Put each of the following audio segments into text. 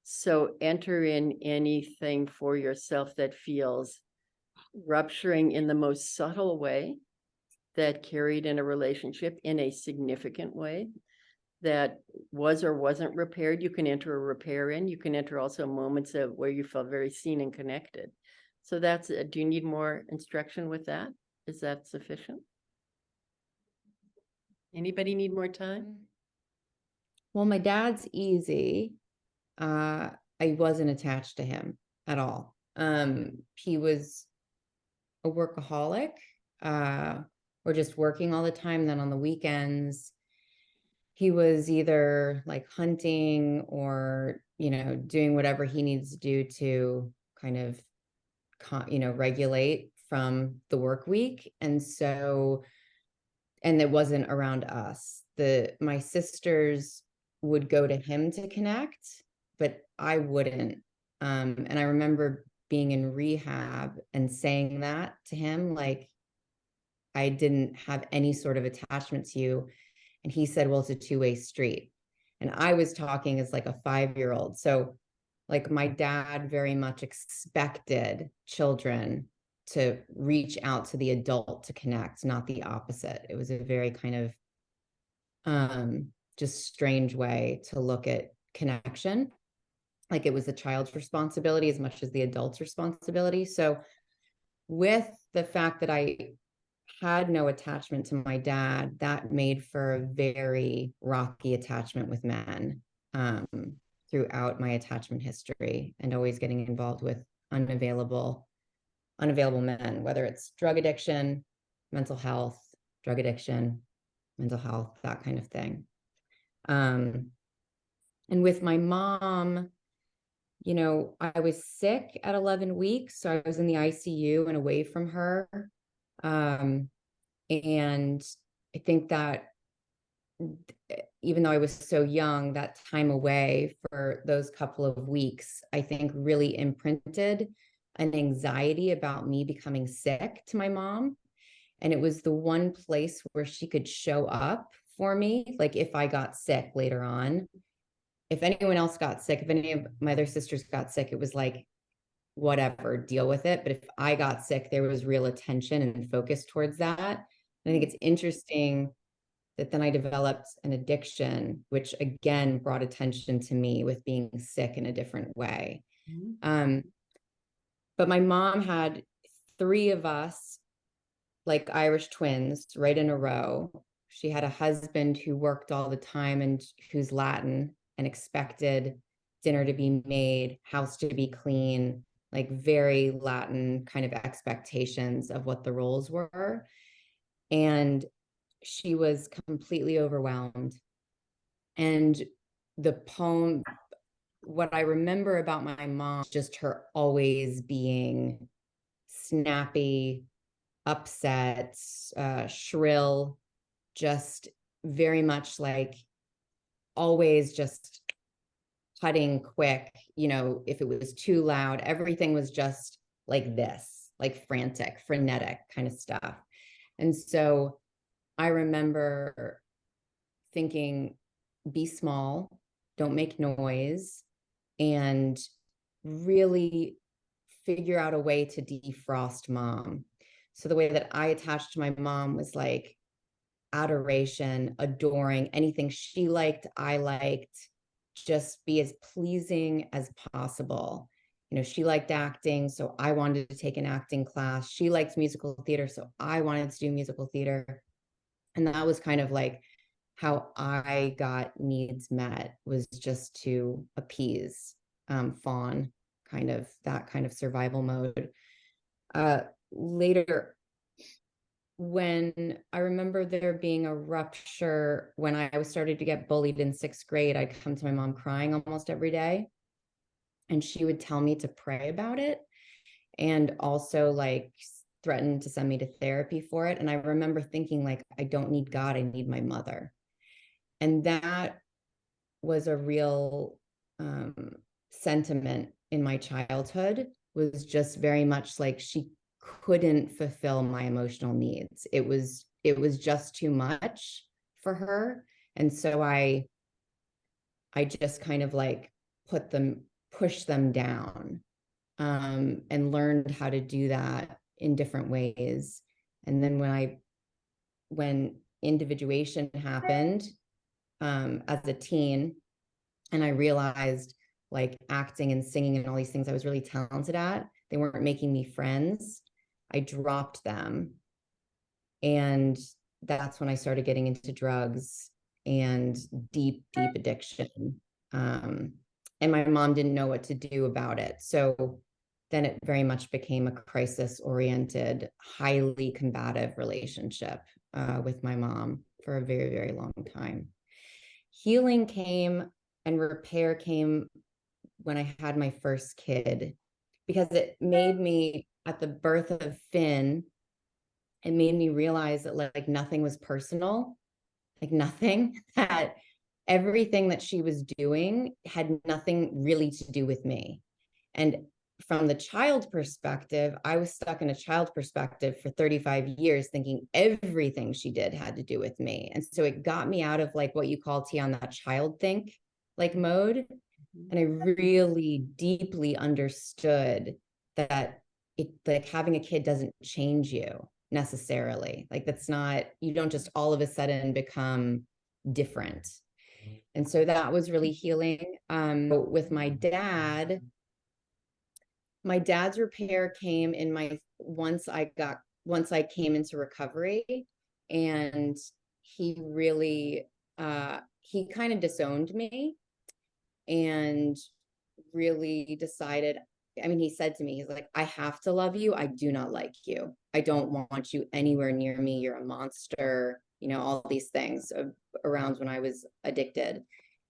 So enter in anything for yourself that feels rupturing in the most subtle way, that carried in a relationship in a significant way, that was or wasn't repaired. You can enter a repair in. You can enter also moments of where you felt very seen and connected. So that's, do you need more instruction with that? Is that sufficient? Anybody need more time? Well, my dad's easy. I wasn't attached to him at all. He was a workaholic, or just working all the time. Then on the weekends, he was either like hunting or, doing whatever he needs to do to kind of, regulate from the work week. And it wasn't around us. My sisters would go to him to connect, but I wouldn't. And I remember being in rehab and saying that to him, like, I didn't have any sort of attachment to you. And he said, well, it's a two-way street. And I was talking as like a 5-year-old. So like my dad very much expected children to reach out to the adult to connect, not the opposite. It was a very kind of just strange way to look at connection. Like it was the child's responsibility as much as the adult's responsibility. So with the fact that I had no attachment to my dad, that made for a very rocky attachment with men throughout my attachment history, and always getting involved with unavailable men, whether it's drug addiction, mental health, drug addiction, mental health, that kind of thing. And with my mom, I was sick at 11 weeks. So I was in the ICU and away from her. And I think that even though I was so young, that time away for those couple of weeks, I think really imprinted an anxiety about me becoming sick to my mom. And it was the one place where she could show up for me. Like if I got sick later on, if anyone else got sick, if any of my other sisters got sick, it was like, whatever, deal with it. But if I got sick, there was real attention and focus towards that. And I think it's interesting that then I developed an addiction, which again brought attention to me with being sick in a different way. But my mom had 3 of us, like Irish twins, right in a row. She had a husband who worked all the time and who's Latin and expected dinner to be made, house to be clean, like very Latin kind of expectations of what the roles were. And she was completely overwhelmed. And the poem, what I remember about my mom, just her always being snappy, upset, shrill, just very much like always just cutting quick. If it was too loud, everything was just like this, like frantic, frenetic kind of stuff. And so I remember thinking, be small, don't make noise, and really figure out a way to defrost mom. So the way that I attached to my mom was like adoration, adoring, anything she liked, I liked, just be as pleasing as possible. She liked acting, so I wanted to take an acting class. She liked musical theater, so I wanted to do musical theater. And that was kind of like how I got needs met, was just to appease, fawn, kind of that kind of survival mode. Later, when I remember there being a rupture, when I was starting to get bullied in 6th grade, I'd come to my mom crying almost every day. And she would tell me to pray about it, and also like threatened to send me to therapy for it. And I remember thinking, like, I don't need God, I need my mother. And that was a real sentiment in my childhood, was just very much like she couldn't fulfill my emotional needs. It was just too much for her. And so I just kind of like put them push them down, and learned how to do that in different ways. And then when individuation happened, as a teen, and I realized like acting and singing and all these things I was really talented at, they weren't making me friends, I dropped them. And that's when I started getting into drugs and deep, deep addiction. And my mom didn't know what to do about it. So then it very much became a crisis-oriented, highly combative relationship with my mom for a very, very long time. Healing came and repair came when I had my first kid, because it made me, at the birth of Finn, it made me realize that like nothing was personal, like nothing, that everything that she was doing had nothing really to do with me. And from the child perspective, I was stuck in a child perspective for 35 years, thinking everything she did had to do with me. And so it got me out of like what you call, Tian, that child think like mode. And I really deeply understood that it, like, having a kid doesn't change you necessarily. Like, that's not, you don't just all of a sudden become different. And so that was really healing. With my dad's repair came in my, once I came into recovery, and he really, he kind of disowned me and really decided, I mean, he said to me, he's like, I have to love you. I do not like you. I don't want you anywhere near me. You're a monster, you know, all these things around when I was addicted.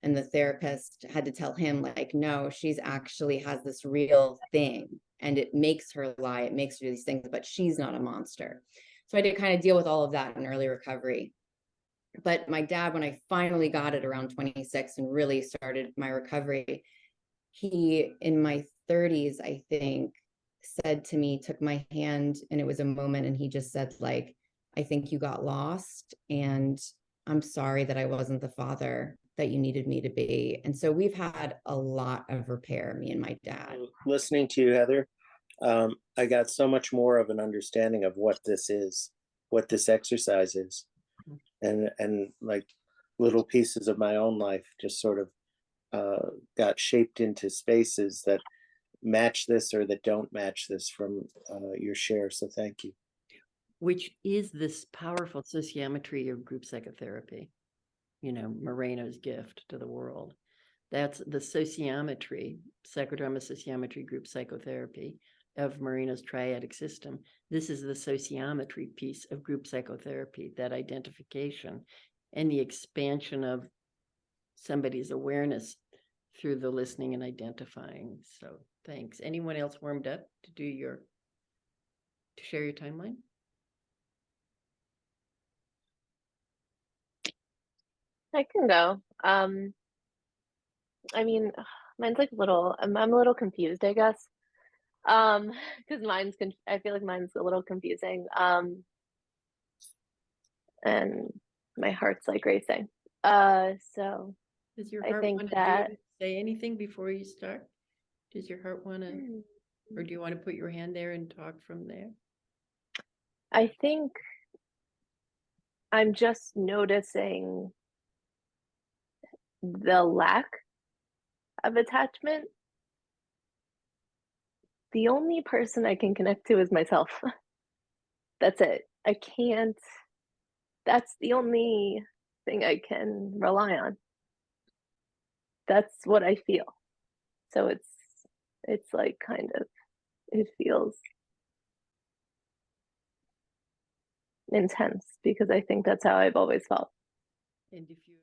And the therapist had to tell him, like, no, she's actually has this real thing and it makes her lie. It makes her do these things, but she's not a monster. So I did kind of deal with all of that in early recovery. But my dad, when I finally got it around 26 and really started my recovery, he, in my 30s, I think, said to me, took my hand, and it was a moment, and he just said, like, I think you got lost, and I'm sorry that I wasn't the father that you needed me to be. And so we've had a lot of repair, me and my dad. Listening to you, Heather, I got so much more of an understanding of what this is, what this exercise is. And like little pieces of my own life just sort of got shaped into spaces that match this or that don't match this from your share. So thank you. Which is this powerful sociometry of group psychotherapy, you know, Moreno's gift to the world. That's the sociometry, psychodrama sociometry group psychotherapy of Moreno's triadic system. This is the sociometry piece of group psychotherapy, that identification and the expansion of somebody's awareness through the listening and identifying. So thanks. Anyone else warmed up to share your timeline? I can go. I mean, mine's like I'm a little confused, I guess. Because I feel like mine's a little confusing. And my heart's like racing. So Does your I heart think want that to say anything before you start? Does your heart want to, or do you want to put your hand there and talk from there? I think I'm just noticing the lack of attachment. The only person I can connect to is myself. That's it. That's the only thing I can rely on. That's what I feel. So it's like kind of, it feels intense because I think that's how I've always felt. And if you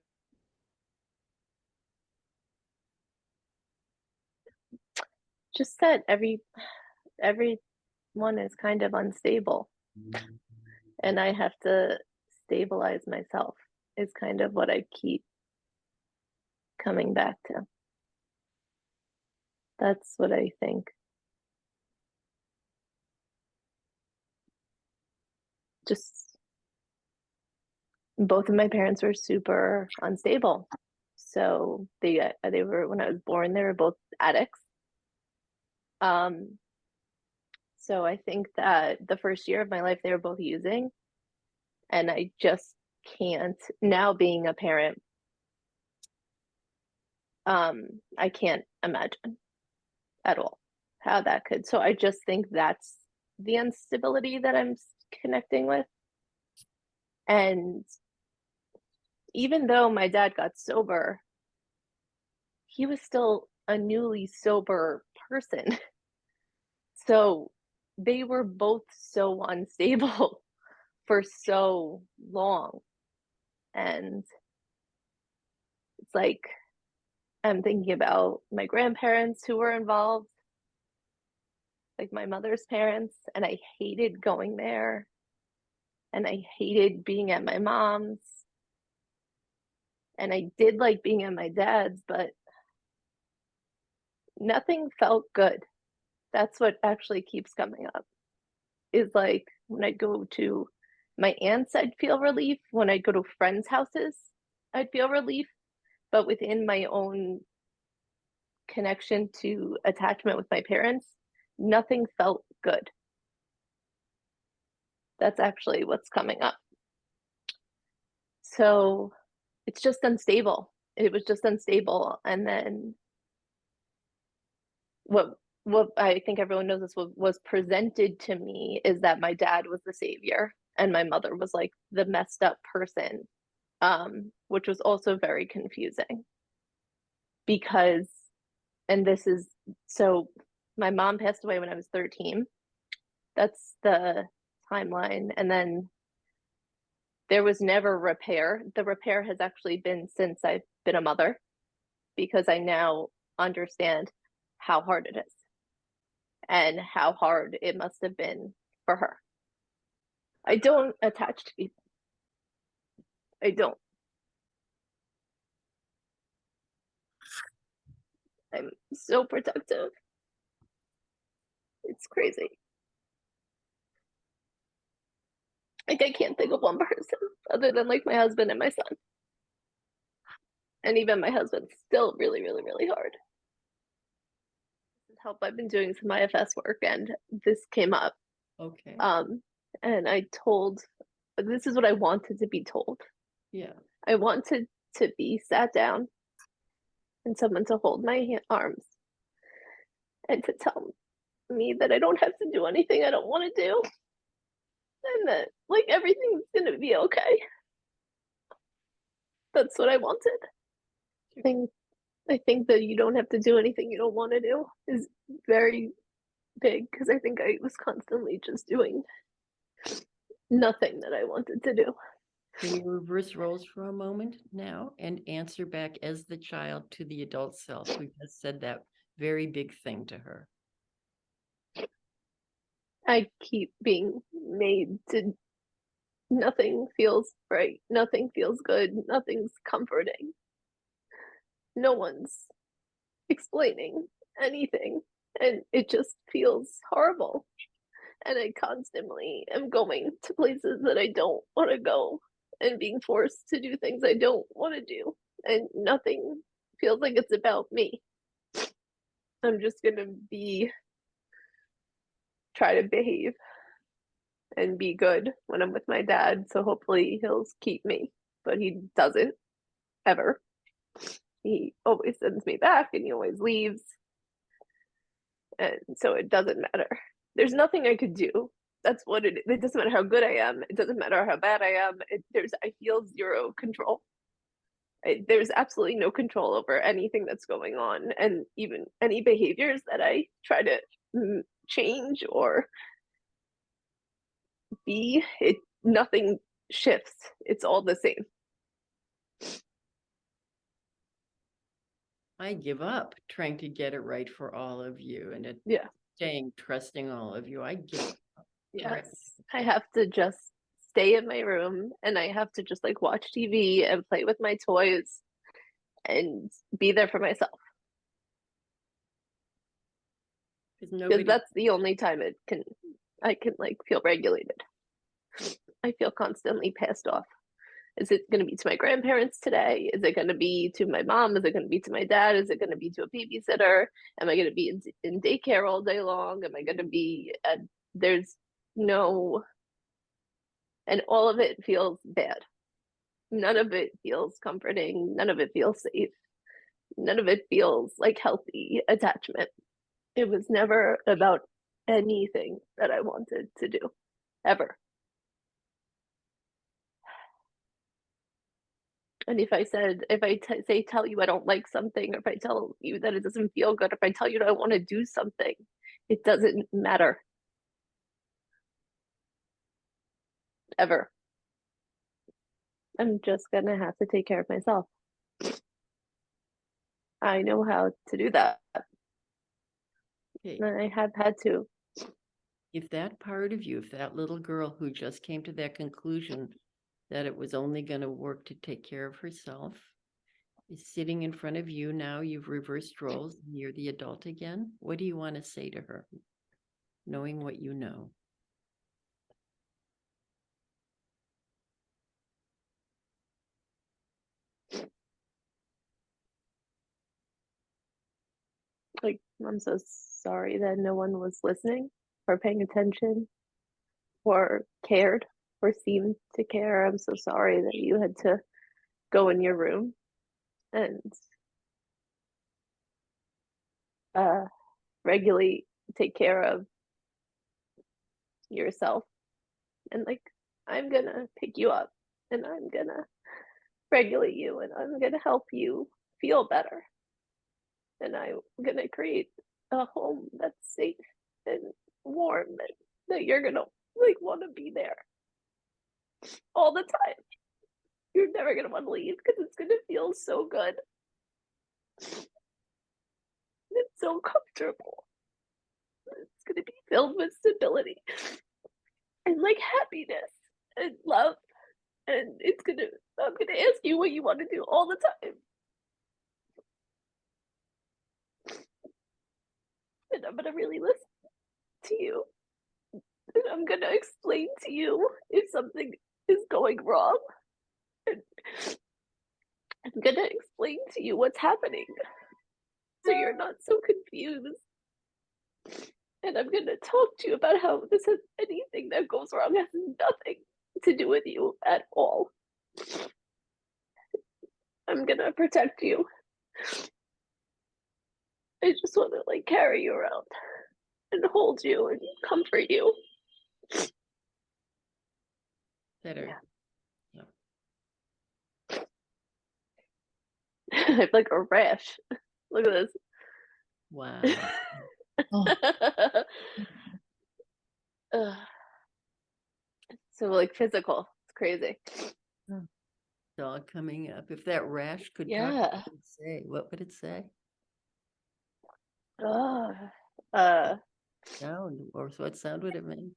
just that everyone is kind of unstable, and I have to stabilize myself is kind of what I keep coming back to. That's what I think. Just both of my parents were super unstable. So they were, when I was born, they were both addicts. So I think that the first year of my life they were both using, and I just can't, now being a parent, I can't imagine at all how that could. So I just think that's the instability that I'm connecting with. And even though my dad got sober, he was still a newly sober person. So they were both so unstable for so long. And it's like, I'm thinking about my grandparents who were involved, like my mother's parents, and I hated going there. And I hated being at my mom's. And I did like being at my dad's, but nothing felt good. That's what actually keeps coming up. Is like when I go to my aunt's, I'd feel relief. When I go to friends' houses, I'd feel relief. But within my own connection to attachment with my parents, nothing felt good. That's actually what's coming up. So it's just unstable. It was just unstable. And then what I think everyone knows this was presented to me is that my dad was the savior and my mother was like the messed up person, which was also very confusing because, and this is, so my mom passed away when I was 13. That's the timeline. And then there was never repair. The repair has actually been since I've been a mother because I now understand how hard it is and how hard it must have been for her. I don't attach to people. I don't. I'm so protective. It's crazy. Like I can't think of one person other than like my husband and my son. And even my husband's still really, really, really hard. Help, I've been doing some IFS work and this came up. Okay. And I told, this is what I wanted to be told. Yeah. I wanted to be sat down and someone to hold my arms and to tell me that I don't have to do anything I don't want to do and that like everything's gonna be okay. That's what I wanted. I think that you don't have to do anything you don't want to do is very big because I think I was constantly just doing nothing that I wanted to do. Can you reverse roles for a moment now and answer back as the child to the adult self who just said that very big thing to her? I keep being made to, nothing feels right, nothing feels good, nothing's comforting. No one's explaining anything, and it just feels horrible. And I constantly am going to places that I don't want to go and being forced to do things I don't want to do, and nothing feels like it's about me. I'm just gonna try to behave and be good when I'm with my dad, so hopefully he'll keep me, but he doesn't ever. He always sends me back and he always leaves, and so it doesn't matter. There's nothing I could do. That's what it is. It doesn't matter how good I am. It doesn't matter how bad I am. I feel zero control. There's absolutely no control over anything that's going on, and even any behaviors that I try to change or be, nothing shifts. It's all the same. I give up trying to get it right for all of you and Yeah. staying trusting all of you. I give up. Yes. Right. I have to just stay in my room and I have to just like watch TV and play with my toys and be there for myself. Because that's the only time I can like feel regulated. I feel constantly passed off Is it going to be to my grandparents today? Is it going to be to my mom? Is it going to be to my dad? Is it going to be to a babysitter? Am I going to be in daycare all day long? Am I going to be there's no, and all of it feels bad. None of it feels comforting. None of it feels safe. None of it feels like healthy attachment. It was never about anything that I wanted to do, ever. And if I tell you I don't like something, or if I tell you that it doesn't feel good, if I tell you that I want to do something, it doesn't matter. Ever. I'm just gonna have to take care of myself. I know how to do that. Okay. And I have had to. If that part of you, if that little girl who just came to that conclusion that it was only going to work to take care of herself is sitting in front of you now, you've reversed roles and you're the adult again, what do you want to say to her, knowing what you know? Like, I'm so sorry that no one was listening or paying attention or cared or seemed to care. I'm so sorry that you had to go in your room and regularly take care of yourself. And like, I'm gonna pick you up and I'm gonna regulate you and I'm gonna help you feel better. And I'm gonna create a home that's safe and warm and that you're gonna like want to be there all the time. You're never gonna want to leave because it's gonna feel so good. It's so comfortable. It's gonna be filled with stability and like happiness and love. And I'm gonna ask you what you want to do all the time. And I'm gonna really listen to you. And I'm gonna explain to you if something is going wrong. And I'm gonna explain to you what's happening so you're not so confused. And I'm gonna talk to you about how this has anything that goes wrong has nothing to do with you at all. I'm gonna protect you. I just want to like carry you around and hold you and comfort you. Better. Yeah. I have like a rash. Look at this. Wow. So like physical. It's crazy. It's all coming up. If that rash could talk, Yeah. what would it say? What would it say? Sound, or what sound would it make?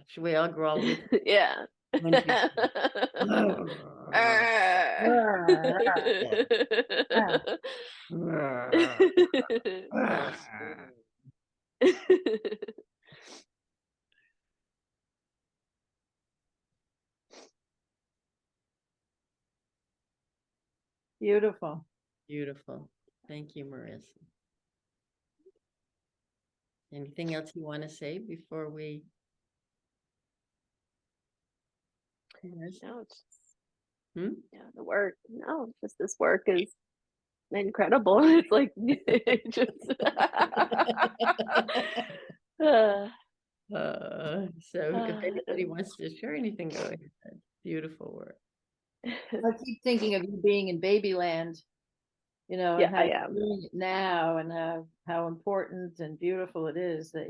Should we all growl with? Yeah. Beautiful. Beautiful. Thank you, Marissa. Anything else you want to say before we? No, it's just, Hmm? yeah, the work. No, just this work is incredible. It's like it just So if anybody wants to share anything, go ahead. Beautiful work. I keep thinking of you being in Babyland, you know, Yeah, and how I you're am. doing it now, and how important and beautiful it is that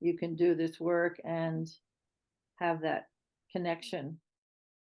you can do this work and have that connection